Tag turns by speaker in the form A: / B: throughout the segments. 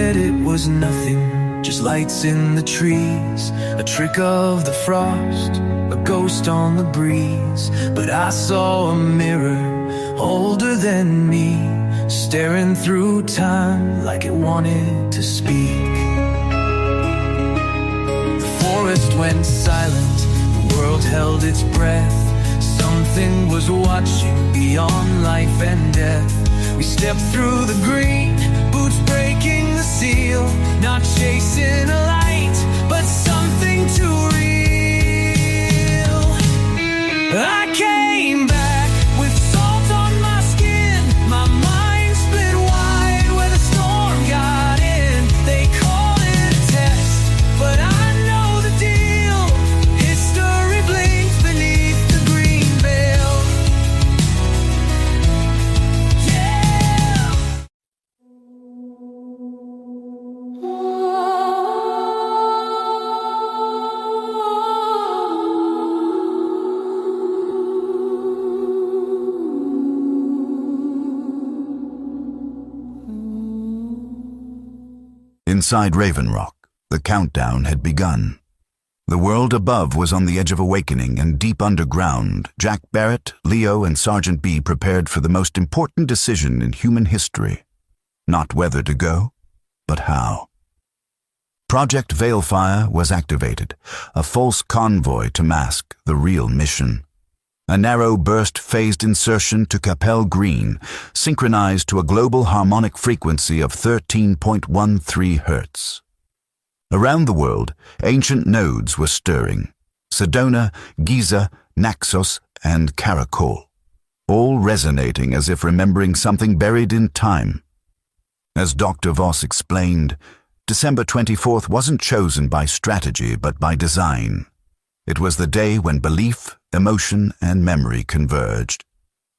A: said it was nothing, just lights in the trees, a trick of the frost, a ghost on the breeze. But I saw a mirror older than me, staring through time like it wanted to speak. The forest went silent, the world held its breath. Something was watching beyond life and death. We stepped through the green, boots breaking the seal, not chasing a light, but something too real. I came back with salt on my skin, my mind split wide where the storm got in. They call it a test, but I know the deal. History blinks beneath the green veil.
B: Inside Raven Rock, the countdown had begun. The world above was on the edge of awakening, and deep underground, Jack Barrett, Leo, and Sergeant B prepared for the most important decision in human history. Not whether to go, but how. Project Veilfire was activated, a false convoy to mask the real mission. A narrow burst phased insertion to Capel Green, synchronized to a global harmonic frequency of 13.13 Hz. Around the world, ancient nodes were stirring: Sedona, Giza, Naxos, and Caracol, all resonating as if remembering something buried in time. As Dr. Voss explained, December 24th wasn't chosen by strategy but by design. It was the day when belief, emotion, and memory converged,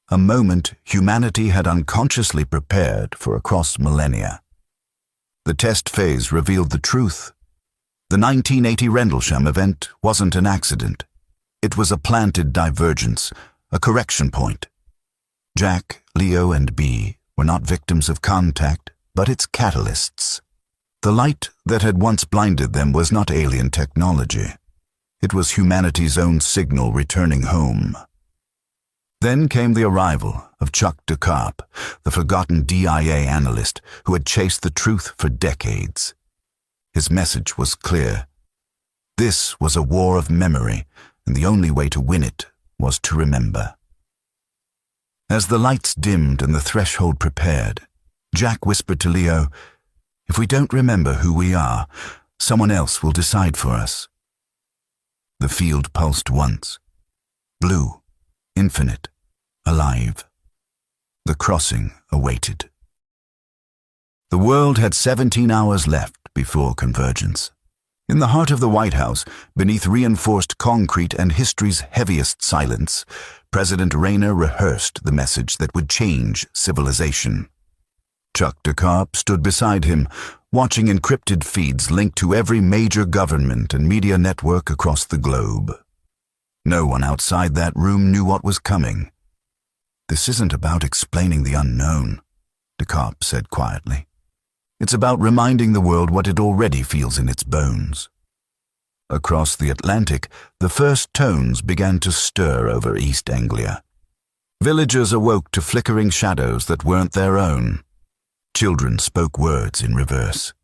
B: a moment humanity had unconsciously prepared for across millennia. The test phase revealed the truth. The 1980 Rendlesham event wasn't an accident. It was a planted divergence, a correction point. Jack, Leo, and B were not victims of contact, but its catalysts. The light that had once blinded them was not alien technology. It was humanity's own signal returning home. Then came the arrival of Chuck DeCarp, the forgotten DIA analyst who had chased the truth for decades. His message was clear. This was a war of memory, and the only way to win it was to remember. As the lights dimmed and the threshold prepared, Jack whispered to Leo, "If we don't remember who we are, someone else will decide for us." The field pulsed once. Blue, infinite, alive. The crossing awaited. The world had 17 hours left before convergence. In the heart of the White House, beneath reinforced concrete and history's heaviest silence, President Rayner rehearsed the message that would change civilization. Chuck DeCarp stood beside him, watching encrypted feeds linked to every major government and media network across the globe. No one outside that room knew what was coming. "This isn't about explaining the unknown," DeCarp said quietly. "It's about reminding the world what it already feels in its bones." Across the Atlantic, the first tones began to stir over East Anglia. Villagers awoke to flickering shadows that weren't their own. Children spoke words in reverse.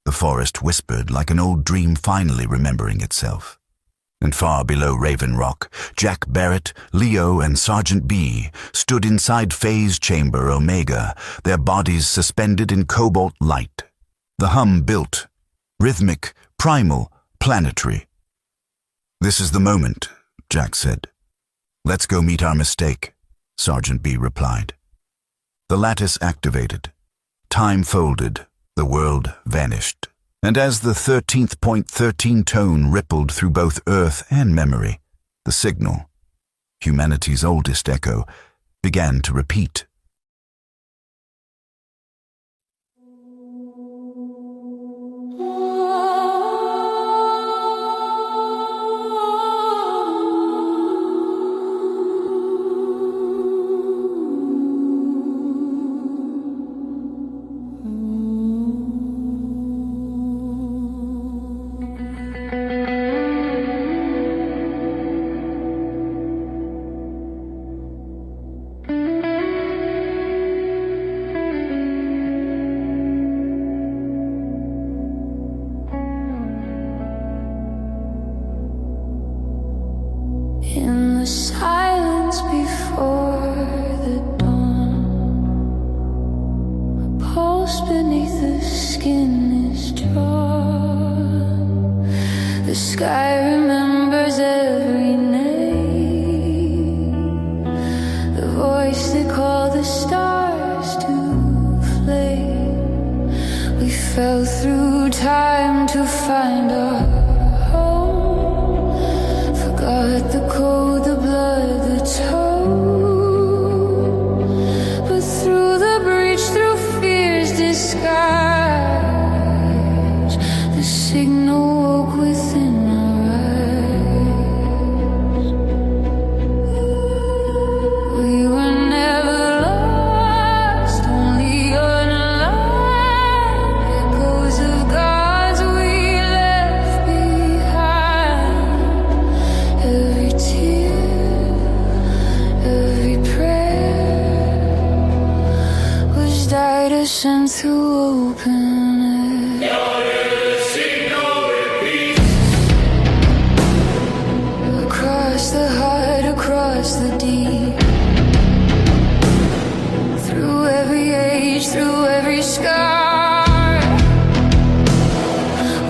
B: The forest whispered like an old dream finally remembering itself. And far below Raven Rock, Jack Barrett, Leo, and Sergeant B stood inside Phase Chamber Omega, their bodies suspended in cobalt light. The hum built, rhythmic, primal, planetary. "This is the moment," Jack said. "Let's go meet our mistake," Sergeant B replied. The lattice activated. Time folded, the world vanished, and as the 13.13 tone rippled through both Earth and memory, the signal, humanity's oldest echo, began to repeat.
C: In the silence before the dawn, a pulse beneath the skin is drawn. The sky remembers every name, the voice that called the stars to flame. We fell through time to find our home, forgot the code, the blood, the tone. But through the breach, through fear's disguise, the signal woke within our eyes. We were never lost, only unaligned, echoes of gods we left behind. Every tear, every prayer was died or sent through open air. Across the heart, across the deep, through every age, through every scar.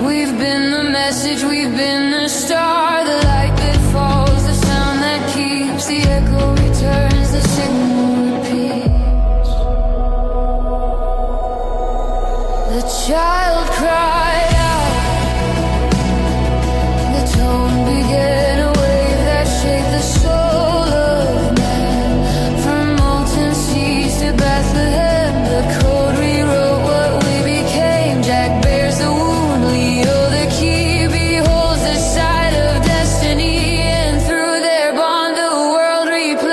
C: We've been the message, we've been the star, the light that falls, the sound that keeps, the echo returns, the signal repeats. The child cried out, the tone began a wave that shaped the soul of man. From molten seas to Bethlehem, the code rewrote what we became. Jack bears the wound, Leo the key, beholds the side of destiny, and through their bond the world replays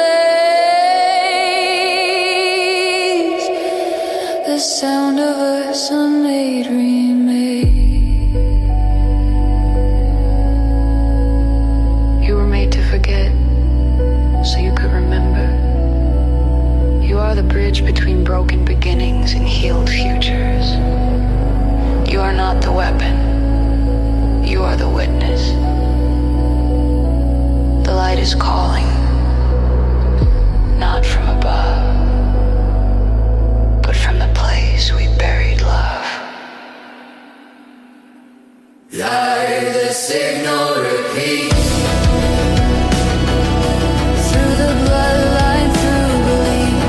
C: the sound of us unmade remade.
D: You were made to forget, so you could remember. You are the bridge between broken beginnings and healed futures. You are not the weapon. You are the witness. The light is calling, not from above, but from the place we buried love.
A: Like the signal repeats.
C: Through the bloodline, through belief,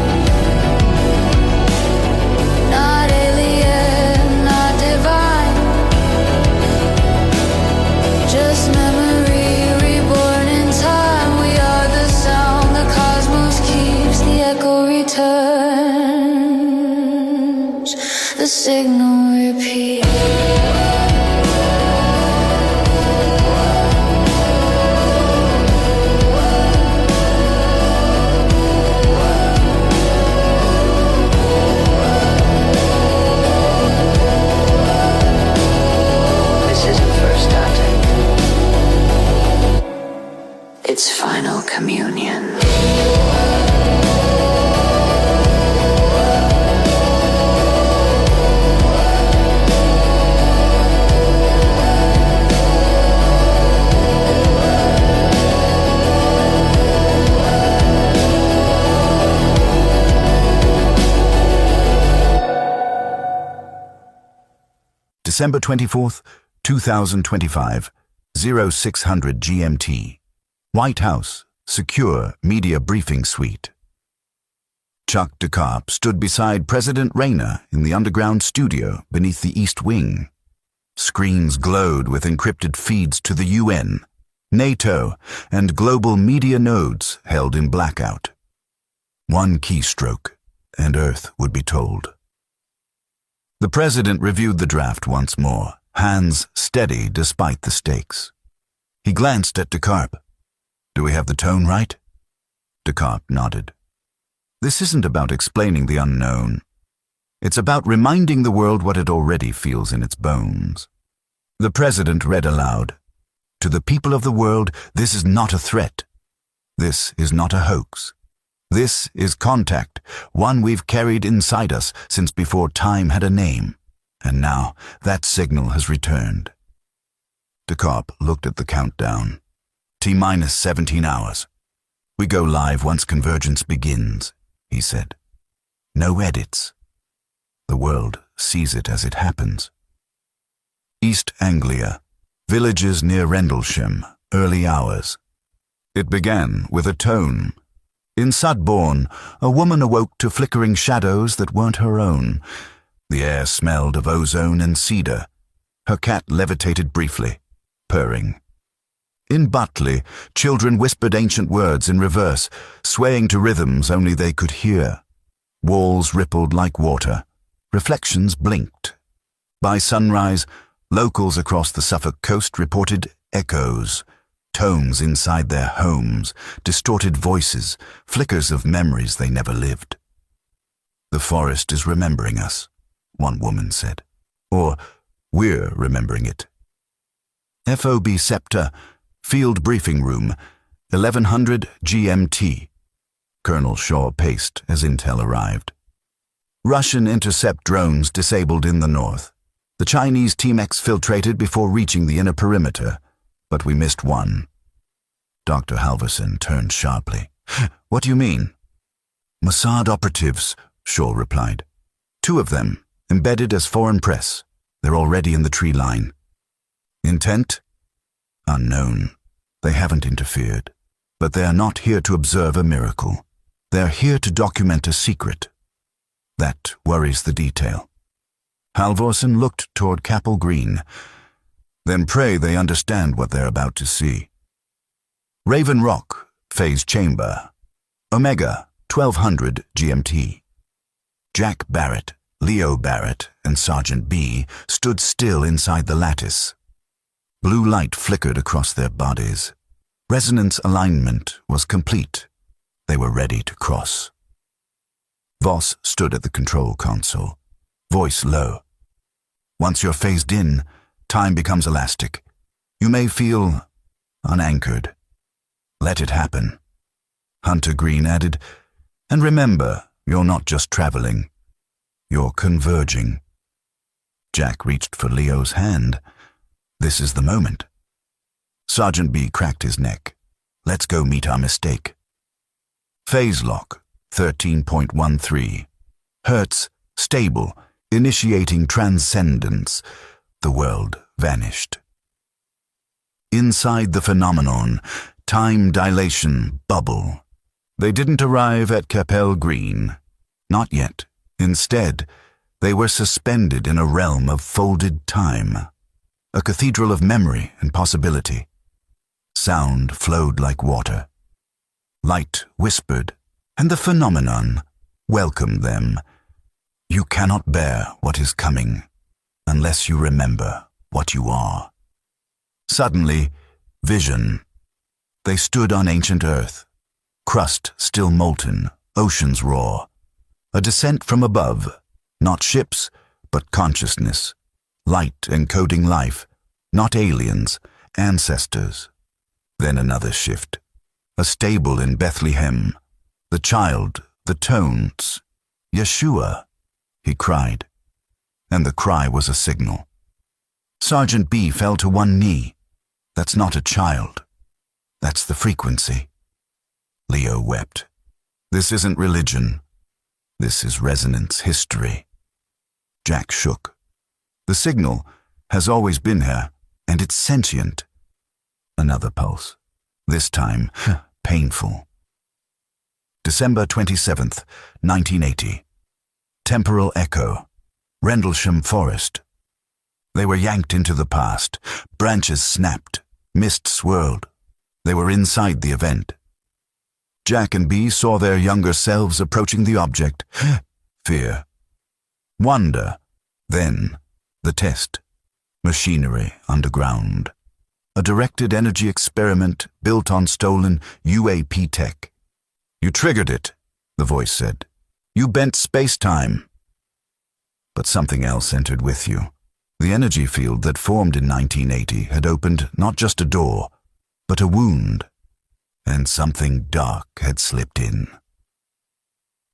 C: not alien, not divine, just memory reborn in time. We are the sound the cosmos keeps, the echo returns, the signal repeats.
D: This isn't first contact. It's final communion.
B: December 24th, 2025, 0600 GMT. White House, secure media briefing suite. Chuck DeCarp stood beside President Rayner in the underground studio beneath the East Wing. Screens glowed with encrypted feeds to the UN, NATO, and global media nodes held in blackout. One keystroke, and Earth would be told. The president reviewed the draft once more, hands steady despite the stakes. He glanced at DeCarp. "Do we have the tone right?" DeCarp nodded. "This isn't about explaining the unknown. It's about reminding the world what it already feels in its bones." The president read aloud, "To the people of the world, this is not a threat. This is not a hoax. This is contact, one we've carried inside us since before time had a name, and now that signal has returned." DeCarp looked at the countdown. T-minus 17 hours. We go live once convergence begins, he said. No edits. The world sees it as it happens. East Anglia, villages near Rendlesham, early hours. It began with a tone. In Sudbourne, a woman awoke to flickering shadows that weren't her own. The air smelled of ozone and cedar. Her cat levitated briefly, purring. In Butley, children whispered ancient words in reverse, swaying to rhythms only they could hear. Walls rippled like water. Reflections blinked. By sunrise, locals across the Suffolk coast reported echoes, tones inside their homes, distorted voices, flickers of memories they never lived. The forest is remembering us, one woman said. Or, we're remembering it. FOB Scepter, Field Briefing Room, 1100 GMT. Colonel Shaw paced as intel arrived. Russian intercept drones disabled in the north. The Chinese Team exfiltrated before reaching the inner perimeter, but we missed one. Dr. Halverson turned sharply. What do you mean? Mossad operatives, Shaw replied. 2 of them, embedded as foreign press. They're already in the tree line. Intent? Unknown. They haven't interfered. But they are not here to observe a miracle. They're here to document a secret. That worries the detail. Halvorsen looked toward Capel Green. Then pray they understand what they're about to see. Raven Rock, Phase Chamber. Omega, 1200 GMT. Jack Barrett, Leo Barrett, and Sergeant B stood still inside the lattice. Blue light flickered across their bodies. Resonance alignment was complete. They were ready to cross. Voss stood at the control console, voice low. Once you're phased in, time becomes elastic. You may feel unanchored. Let it happen. Hunter Green added, and remember, you're not just traveling. You're converging. Jack reached for Leo's hand. This is the moment. Sergeant B cracked his neck. Let's go meet our mistake. Phase lock, 13.13. Hertz, stable, initiating transcendence. The world vanished. Inside the phenomenon, time dilation bubble. They didn't arrive at Capel Green. Not yet. Instead, they were suspended in a realm of folded time. A cathedral of memory and possibility. Sound flowed like water. Light whispered, and the phenomenon welcomed them. You cannot bear what is coming unless you remember what you are. Suddenly, vision. They stood on ancient earth. Crust still molten, oceans roar. A descent from above, not ships, but consciousness. Light encoding life, not aliens, ancestors. Then another shift. A stable in Bethlehem. The child, the tones. Yeshua, he cried. And the cry was a signal. Sergeant B fell to one knee. That's not a child. That's the frequency. Leo wept. This isn't religion. This is resonance history. Jack shook. The signal has always been here, and it's sentient. Another pulse. This time, painful. December 27th, 1980. Temporal echo. Rendlesham Forest. They were yanked into the past. Branches snapped. Mist swirled. They were inside the event. Jack and B saw their younger selves approaching the object. Fear. Wonder. Then, the test. Machinery underground. A directed energy experiment built on stolen UAP tech. You triggered it, the voice said. You bent space-time. But something else entered with you. The energy field that formed in 1980 had opened not just a door, but a wound, and something dark had slipped in.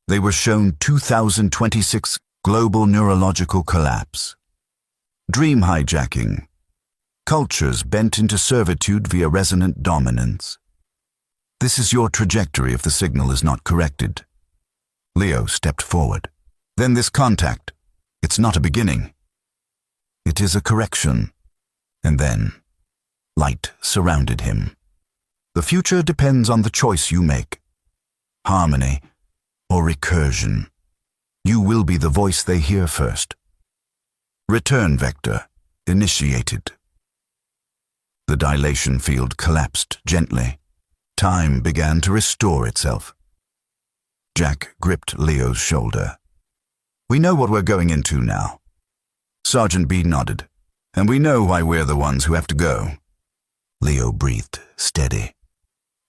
B: They were shown 2026 global neurological collapse. Dream hijacking. cultures bent into servitude via resonant dominance. This is your trajectory if the signal is not corrected. Leo stepped forward. Then this contact, it's not a beginning. It is a correction. And then, light surrounded him. The future depends on the choice you make. Harmony or recursion. You will be the voice they hear first. Return vector initiated. The dilation field collapsed gently. Time began to restore itself. Jack gripped Leo's shoulder. We know what we're going into now. Sergeant B nodded. And we know why we're the ones who have to go. Leo breathed, steady.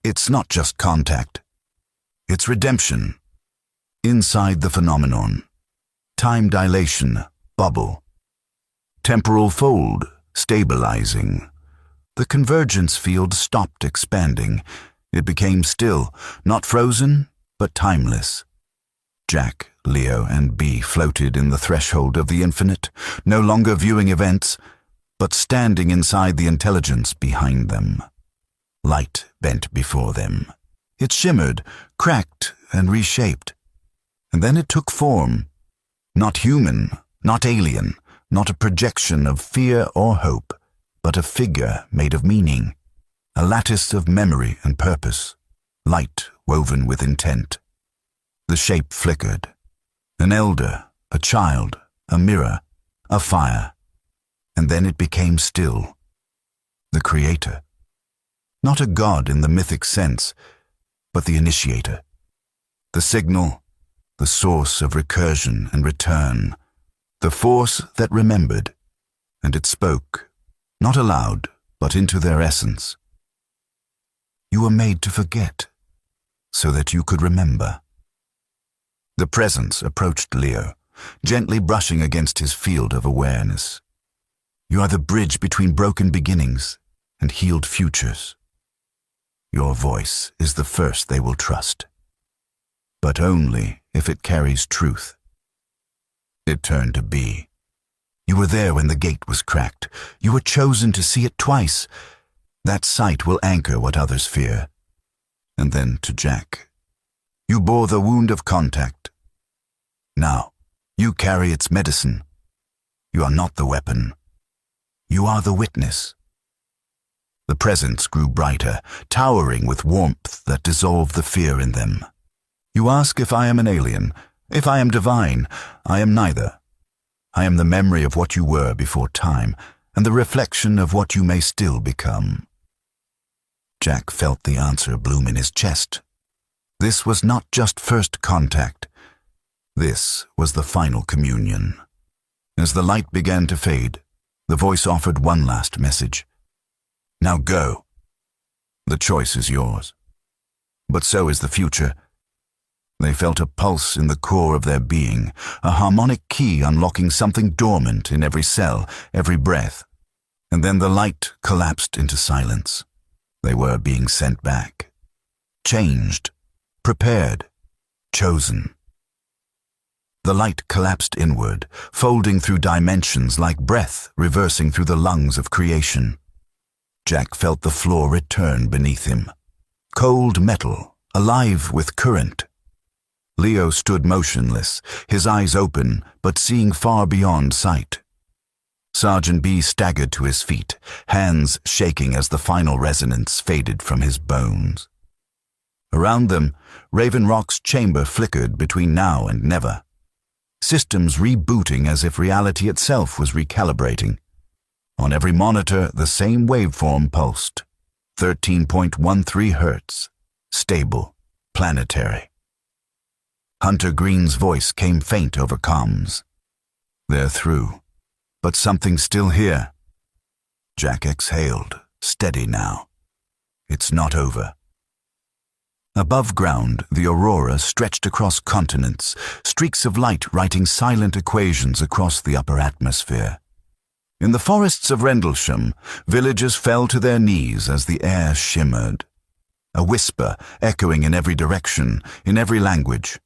B: It's not just contact. It's redemption. Inside the phenomenon. Time dilation, bubble. Temporal fold, stabilizing. The convergence field stopped expanding. It became still, not frozen, but timeless. Jack, Leo, and B floated in the threshold of the infinite, no longer viewing events, but standing inside the intelligence behind them. Light bent before them. It shimmered, cracked, and reshaped. And then it took form. Not human, not alien, not a projection of fear or hope, but a figure made of meaning, a lattice of memory and purpose, light woven with intent. The shape flickered. An elder, a child, a mirror, a fire. And then it became still. The creator. Not a god in the mythic sense, but the initiator. The signal, the source of recursion and return, the force that remembered, and it spoke, not aloud, but into their essence. You were made to forget, so that you could remember. The presence approached Leo, gently brushing against his field of awareness. You are the bridge between broken beginnings and healed futures. Your voice is the first they will trust, but only if it carries truth. It turned to B. You were there when the gate was cracked. You were chosen to see it twice. That sight will anchor what others fear. And then to Jack. You bore the wound of contact. Now, you carry its medicine. You are not the weapon. You are the witness. The presence grew brighter, towering with warmth that dissolved the fear in them. You ask if I am an alien, if I am divine. I am neither. I am the memory of what you were before time, and the reflection of what you may still become. Jack felt the answer bloom in his chest. This was not just first contact. This was the final communion. As the light began to fade, the voice offered one last message. Now go. The choice is yours. But so is the future. They felt a pulse in the core of their being, a harmonic key unlocking something dormant in every cell, every breath. And then the light collapsed into silence. They were being sent back. Changed. Prepared. Chosen. The light collapsed inward, folding through dimensions like breath reversing through the lungs of creation. Jack felt the floor return beneath him. Cold metal, alive with current. Leo stood motionless, his eyes open, but seeing far beyond sight. Sergeant B staggered to his feet, hands shaking as the final resonance faded from his bones. Around them, Raven Rock's chamber flickered between now and never. Systems rebooting as if reality itself was recalibrating. On every monitor, the same waveform pulsed. 13.13 hertz. Stable. Planetary. Hunter Green's voice came faint over comms. They're through. But something's still here. Jack exhaled, steady now. It's not over. Above ground, the aurora stretched across continents, streaks of light writing silent equations across the upper atmosphere. In the forests of Rendlesham, villagers fell to their knees as the air shimmered. A whisper echoing in every direction, in every language.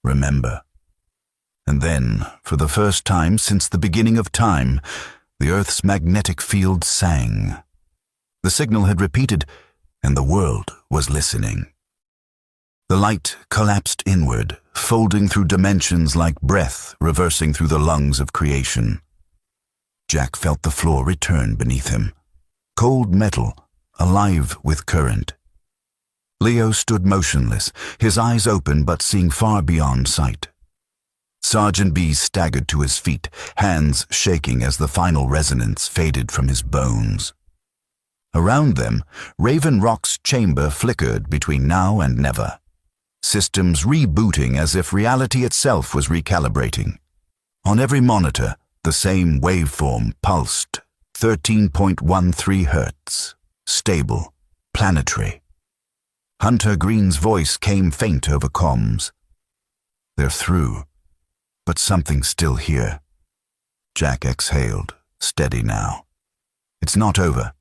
B: Remember. And then, for the first time since the beginning of time, The Earth's magnetic field sang. The signal had repeated, and the world was listening. The light collapsed inward, folding through dimensions like breath reversing through the lungs of creation. Jack felt the floor return beneath him. Cold metal, alive with current. Leo stood motionless, his eyes open but seeing far beyond sight. Sergeant B staggered to his feet, hands shaking as the final resonance faded from his bones. Around them, Raven Rock's chamber flickered between now and never. Systems rebooting as if reality itself was recalibrating. On every monitor, the same waveform pulsed, 13.13 hertz, stable, planetary. Hunter Green's voice came faint over comms. They're through, but something's still here. Jack exhaled, steady now. It's not over.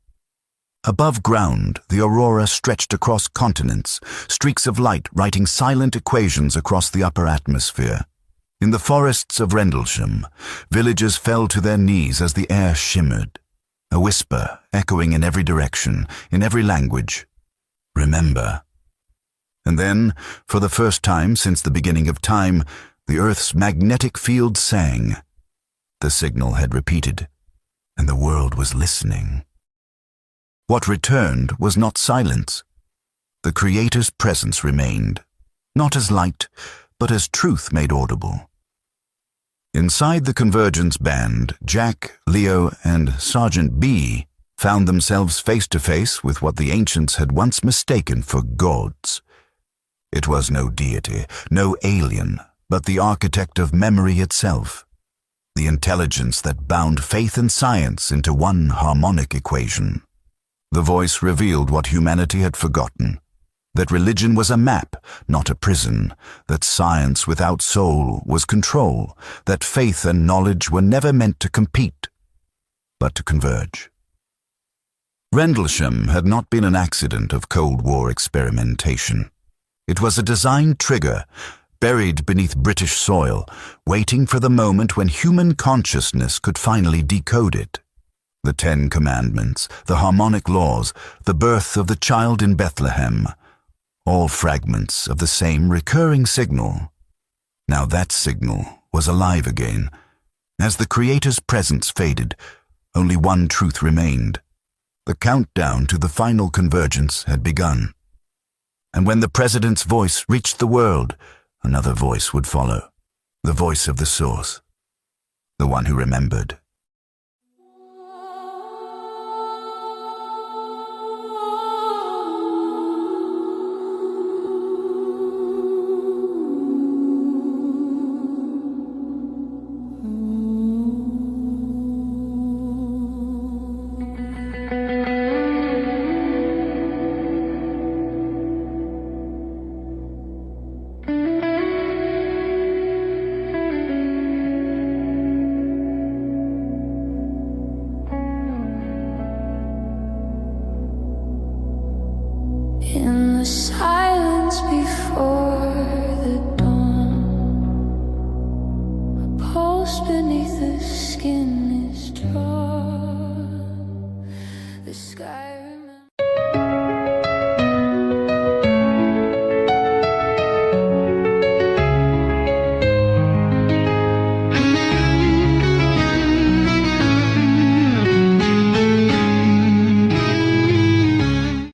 B: Above ground, the aurora stretched across continents, streaks of light writing silent equations across the upper atmosphere. In the forests of Rendlesham, villagers fell to their knees as the air shimmered, a whisper echoing in every direction, in every language. Remember. And then, for the first time since the beginning of time, the Earth's magnetic field sang. The signal had repeated, and the world was listening. What returned was not silence. The Creator's presence remained, not as light, but as truth made audible. Inside the Convergence band, Jack, Leo, and Sergeant B found themselves face to face with what the ancients had once mistaken for gods. It was no deity, no alien, but the architect of memory itself, the intelligence that bound faith and science into one harmonic equation. The voice revealed what humanity had forgotten, that religion was a map, not a prison, that science without soul was control, that faith and knowledge were never meant to compete, but to converge. Rendlesham had not been an accident of Cold War experimentation. It was a design trigger, buried beneath British soil, waiting for the moment when human consciousness could finally decode it. The 10 Commandments, the harmonic laws, the birth of the child in Bethlehem, all fragments of the same recurring signal. Now that signal was alive again. As the Creator's presence faded, only one truth remained. The countdown to the final convergence had begun. And when the President's voice reached the world, another voice would follow, the voice of the Source, the one who remembered.